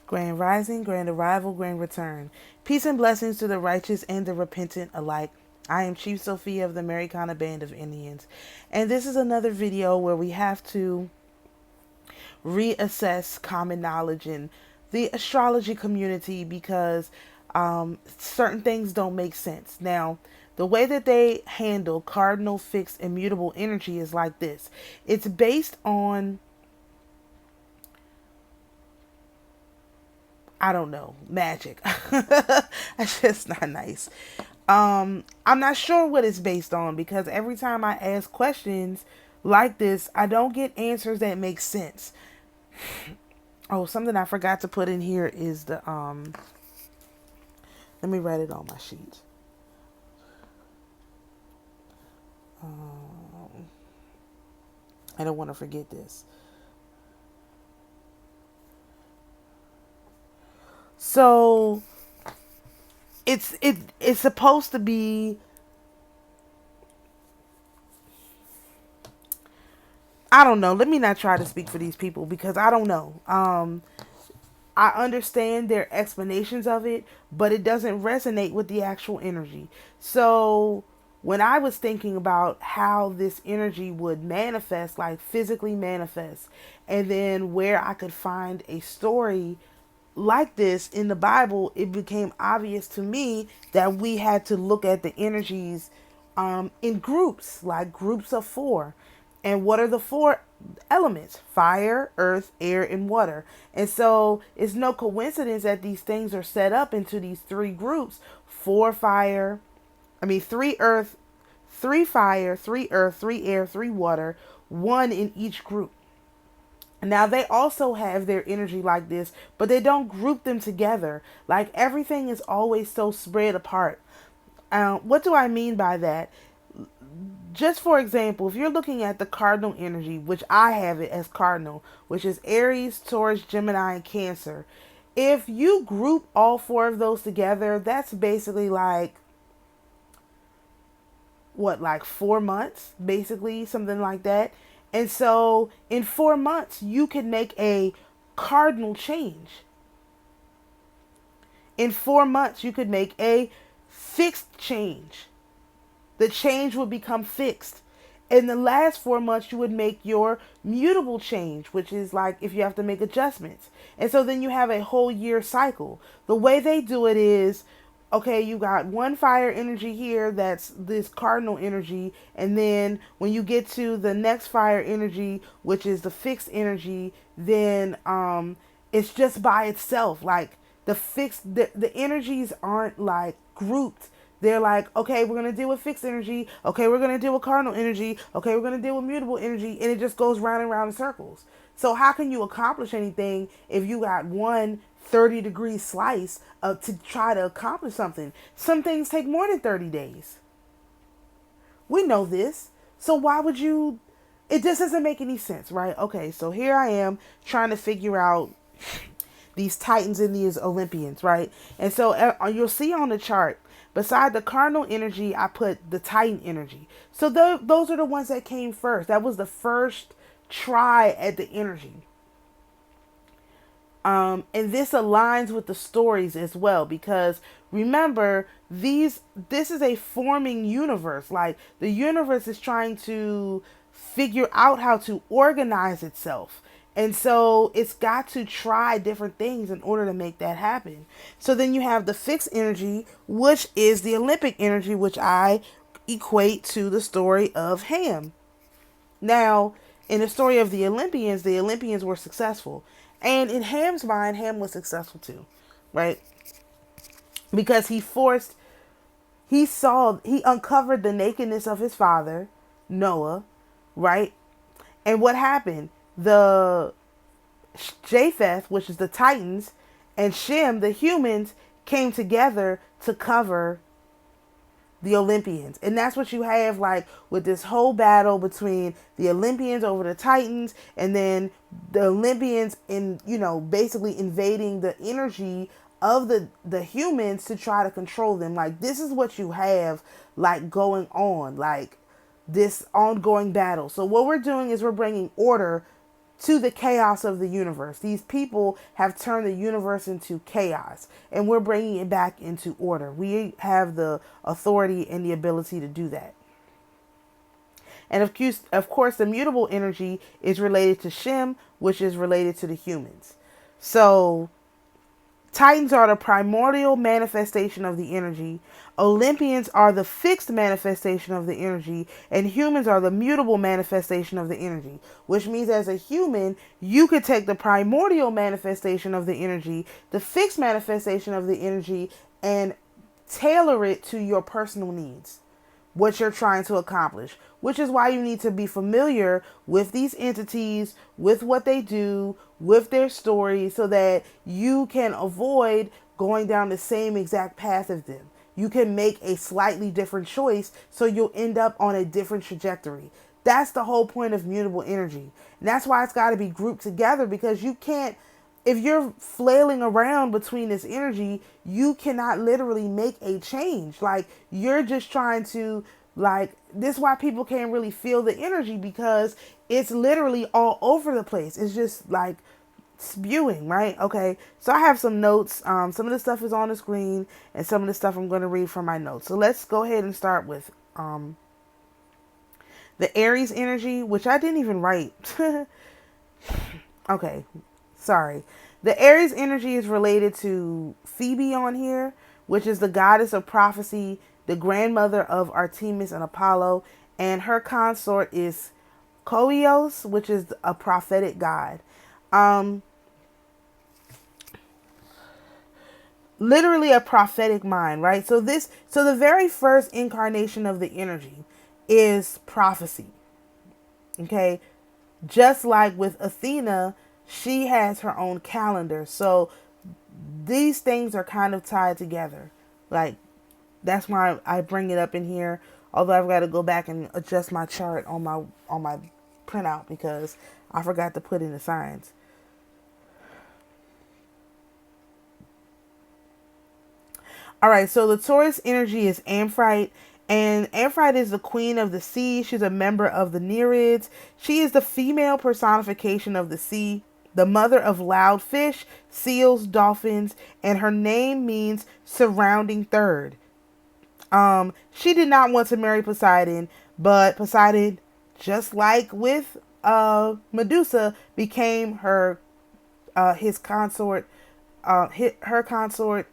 Grand rising, grand arrival, grand return. Peace and blessings to the righteous and the repentant alike. I am Chief Sophia of the AmaruKhan Band of Indians. And this is another video where we have to reassess common knowledge in the astrology community because certain things don't make sense. Now, the way that they handle cardinal, fixed, and mutable energy is like this. It's based on, I don't know, magic. That's just not nice. I'm not sure what it's based on because every time I ask questions like this, I don't get answers that make sense. Oh, something I forgot to put in here is the let me write it on my sheet. I don't want to forget this. So it's supposed to be, I don't know. Let me not try to speak for these people because I don't know. I understand their explanations of it, but it doesn't resonate with the actual energy. So when I was thinking about how this energy would manifest, like physically manifest, and then where I could find a story like this in the Bible, it became obvious to me that we had to look at the energies in groups, like groups of four. And what are the four elements? Fire, earth, air, and water. And so it's no coincidence that these things are set up into these three groups: three earth, three fire, three earth, three air, three water, one in each group. Now they also have their energy like this, but they don't group them together. Like everything is always so spread apart. What do I mean by that? Just for example, if you're looking at the cardinal energy, which I have it as cardinal, which is Aries, Taurus, Gemini, and Cancer. If you group all four of those together, that's basically like, what, like 4 months, basically, something like that. And so in 4 months, you can make a cardinal change. In 4 months, you could make a fixed change. The change would become fixed. In the last 4 months, you would make your mutable change, which is like if you have to make adjustments. And so then you have a whole year cycle. The way they do it is, okay, you got one fire energy here, that's this cardinal energy, and then when you get to the next fire energy, which is the fixed energy, then it's just by itself. Like the energies aren't like grouped. They're like, okay, we're going to deal with fixed energy. Okay, we're going to deal with cardinal energy. Okay, we're going to deal with mutable energy. And it just goes round and round in circles. So how can you accomplish anything if you got one 30-degree slice to try to accomplish something? Some things take more than 30 days. We know this. So why would you? It just doesn't make any sense, right? Okay, so here I am trying to figure out these Titans and these Olympians, right? And so you'll see on the chart, beside the cardinal energy, I put the Titan energy. So those are the ones that came first. That was the first try at the energy. And this aligns with the stories as well, because remember, this is a forming universe. Like the universe is trying to figure out how to organize itself. And so it's got to try different things in order to make that happen. So then you have the fixed energy, which is the Olympic energy, which I equate to the story of Ham. Now, in the story of the Olympians were successful. And in Ham's mind, Ham was successful too, right? Because he uncovered the nakedness of his father, Noah, right? And what happened? The Japheth, which is the Titans, and Shem, the humans, came together to cover the Olympians. And that's what you have, like, with this whole battle between the Olympians over the Titans, and then the Olympians basically invading the energy of the humans to try to control them. Like, this is what you have, like, going on, like this ongoing battle. So what we're doing is we're bringing order to the chaos of the universe. These people have turned the universe into chaos, and we're bringing it back into order. We have the authority and the ability to do that. And of course, the mutable energy is related to Shem, which is related to the humans. So Titans are the primordial manifestation of the energy. Olympians are the fixed manifestation of the energy. And humans are the mutable manifestation of the energy. Which means as a human, you could take the primordial manifestation of the energy, the fixed manifestation of the energy, and tailor it to your personal needs, what you're trying to accomplish, which is why you need to be familiar with these entities, with what they do, with their stories, so that you can avoid going down the same exact path as them. You can make a slightly different choice, so you'll end up on a different trajectory. That's the whole point of mutable energy. And that's why it's got to be grouped together, because you can't, if you're flailing around between this energy, you cannot literally make a change. Like, you're just trying to, like, this is why people can't really feel the energy, because it's literally all over the place. It's just like spewing, right? Okay, so I have some notes. Some of the stuff is on the screen, and some of the stuff I'm going to read from my notes. So let's go ahead and start with the Aries energy, which I didn't even write. Okay, sorry. The Aries energy is related to Phoebe on here, which is the goddess of prophecy, the grandmother of Artemis and Apollo, and her consort is Koios, which is a prophetic god. Literally a prophetic mind, right? So the very first incarnation of the energy is prophecy. Okay? Just like with Athena, she has her own calendar. So these things are kind of tied together. Like, that's why I bring it up in here. Although I've got to go back and adjust my chart on my printout, because I forgot to put in the signs. All right, so the Taurus energy is Amphrite, and Amphrite is the queen of the sea. She's a member of the Nereids. She is the female personification of the sea, the mother of loud fish, seals, dolphins, and her name means surrounding third. She did not want to marry Poseidon, but Poseidon, just like with Medusa, became her his consort, her consort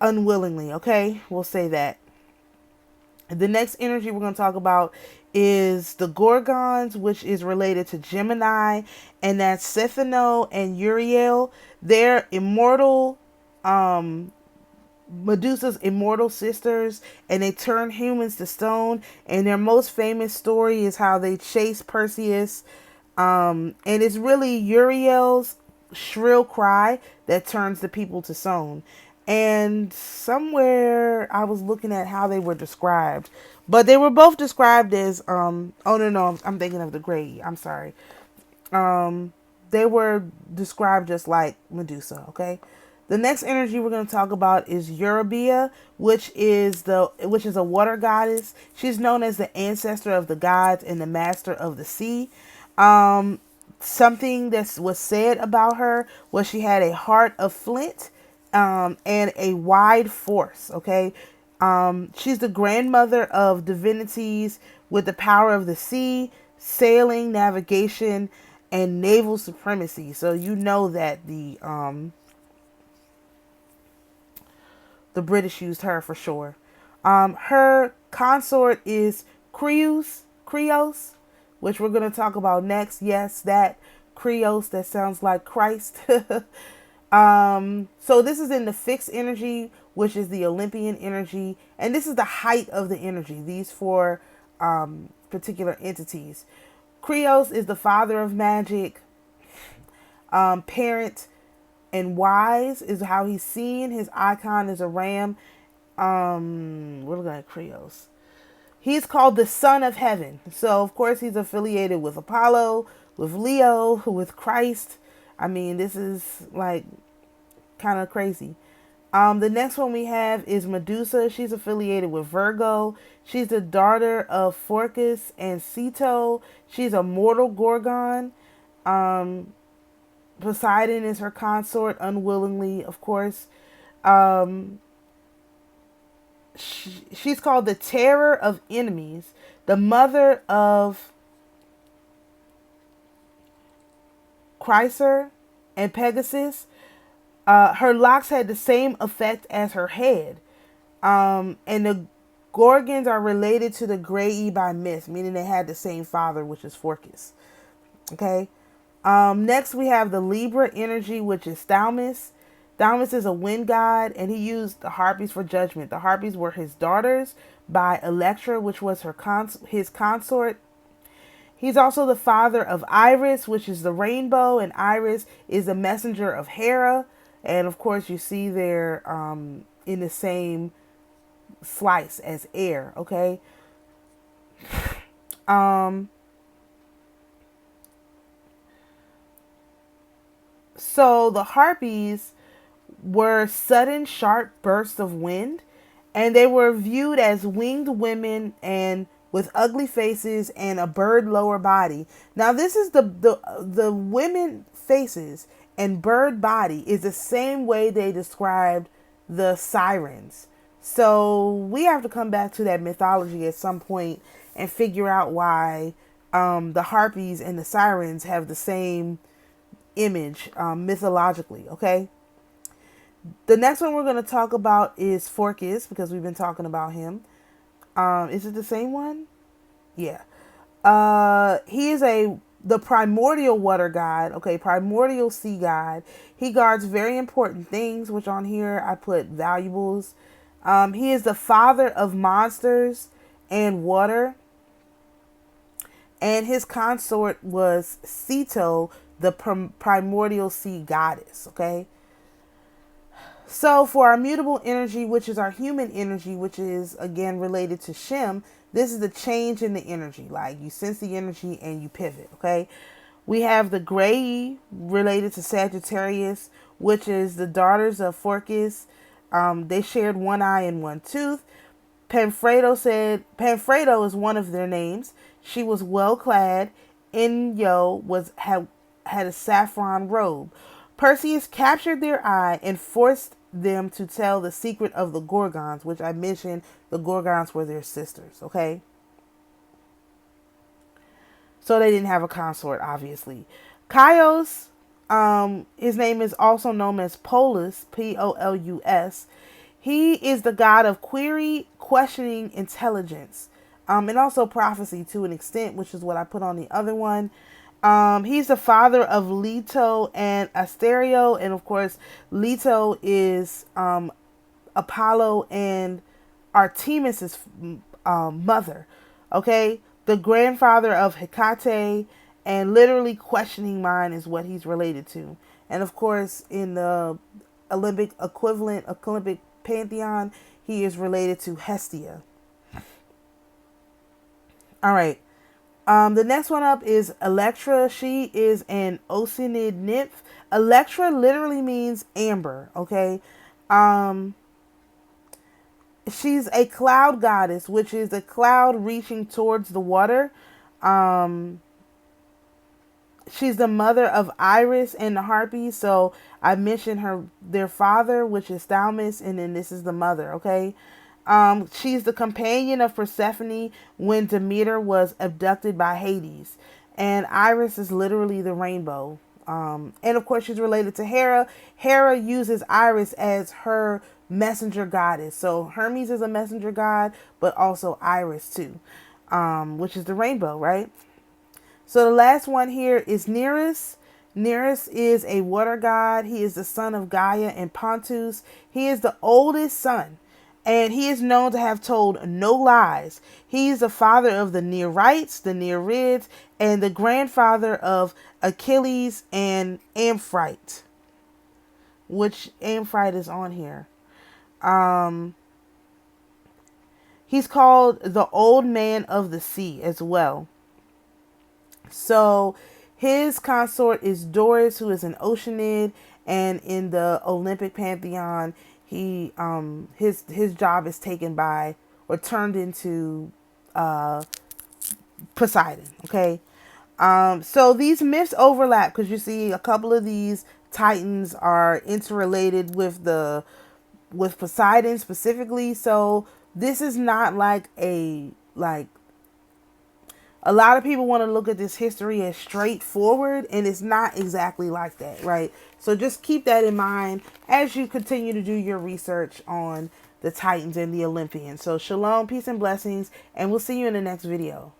unwillingly. Okay, we'll say that. The next energy we're going to talk about is the Gorgons, which is related to Gemini, and that's Cephano and Uriel. They're immortal, Medusa's immortal sisters, and they turn humans to stone. And their most famous story is how they chase Perseus. And it's really Uriel's shrill cry that turns the people to stone. And somewhere I was looking at how they were described, but they were both described as oh no, I'm thinking of the Grey. I'm sorry. They were described just like Medusa. Okay. The next energy we're going to talk about is Eurybia, which is a water goddess. She's known as the ancestor of the gods and the master of the sea. Something that was said about her was she had a heart of flint, and a wide force. Okay. She's the grandmother of divinities with the power of the sea, sailing, navigation, and naval supremacy. So you know that the British used her for sure. Her consort is Creos, which we're going to talk about next. Yes, that Creos that sounds like Christ. So this is in the fixed energy, which is the Olympian energy, and this is the height of the energy, these four particular entities. Creos is the father of magic, parent, and wise is how he's seen. His icon is a ram. We're looking at Creos. He's called the son of heaven. So of course he's affiliated with Apollo, with Leo, with Christ. I mean, this is like kind of crazy. The next one we have is Medusa. She's affiliated with Virgo. She's the daughter of Phorcys and Ceto. She's a mortal Gorgon. Poseidon is her consort, unwillingly, of course. She's called the terror of enemies, the mother of Chryser and Pegasus. Her locks had the same effect as her head. And the Gorgons are related to the Grey by myth, meaning they had the same father, which is Phorcys. Okay. Next we have the Libra energy, which is Thaumas. Thaumas is a wind god, and he used the harpies for judgment. The harpies were his daughters by Electra, which was his consort. He's also the father of Iris, which is the rainbow, and Iris is the messenger of Hera. And of course, you see they're in the same slice as air. Okay. So the harpies were sudden, sharp bursts of wind, and they were viewed as winged women and with ugly faces and a bird lower body. Now, this is the women faces and bird body is the same way they described the sirens. So we have to come back to that mythology at some point and figure out why the harpies and the sirens have the same image mythologically. Okay. The next one we're going to talk about is Phorcys, because we've been talking about him. Is it the same one? Yeah. He is the primordial water god. Okay, primordial sea god. He guards very important things, which on here I put valuables. He is the father of monsters and water. And his consort was Ceto, the primordial sea goddess. Okay. So for our mutable energy, which is our human energy, which is again related to Shem, this is the change in the energy. Like you sense the energy and you pivot. Okay. We have the Grey related to Sagittarius, which is the daughters of Phorcys. They shared one eye and one tooth. Panfredo is one of their names. She was well clad. Inyo had a saffron robe. Perseus captured their eye and forced them to tell the secret of the Gorgons, which I mentioned the Gorgons were their sisters, okay? So they didn't have a consort, obviously. Chios, his name is also known as Polus, Polus. He is the god of query, questioning, intelligence, and also prophecy to an extent, which is what I put on the other one. He's the father of Leto and Asterio, and of course, Leto is Apollo and Artemis's mother. Okay, the grandfather of Hecate, and literally questioning mind is what he's related to. And of course, in the Olympic Pantheon, he is related to Hestia. All right. The next one up is Electra. She is an Oceanid nymph. Electra literally means amber, okay? She's a cloud goddess, which is a cloud reaching towards the water. She's the mother of Iris and the Harpies. So I mentioned their father, which is Thaumas, and then this is the mother, okay? She's the companion of Persephone when Demeter was abducted by Hades. And Iris is literally the rainbow. And of course, she's related to Hera. Hera uses Iris as her messenger goddess. So Hermes is a messenger god, but also Iris too, which is the rainbow, right? So the last one here is Nereus. Nereus is a water god. He is the son of Gaia and Pontus. He is the oldest son, and he is known to have told no lies. He's the father of the Nereids, the Nereids, and the grandfather of Achilles and Amphitrite, which Amphitrite is on here. He's called the old man of the sea as well. So his consort is Doris, who is an Oceanid, and in the Olympic Pantheon, his job is taken by or turned into Poseidon. Okay. So these myths overlap because you see a couple of these titans are interrelated with Poseidon specifically. So this is not like a lot of people want to look at this history as straightforward, and it's not exactly like that, right? So just keep that in mind as you continue to do your research on the Titans and the Olympians. So shalom, peace, and blessings, and we'll see you in the next video.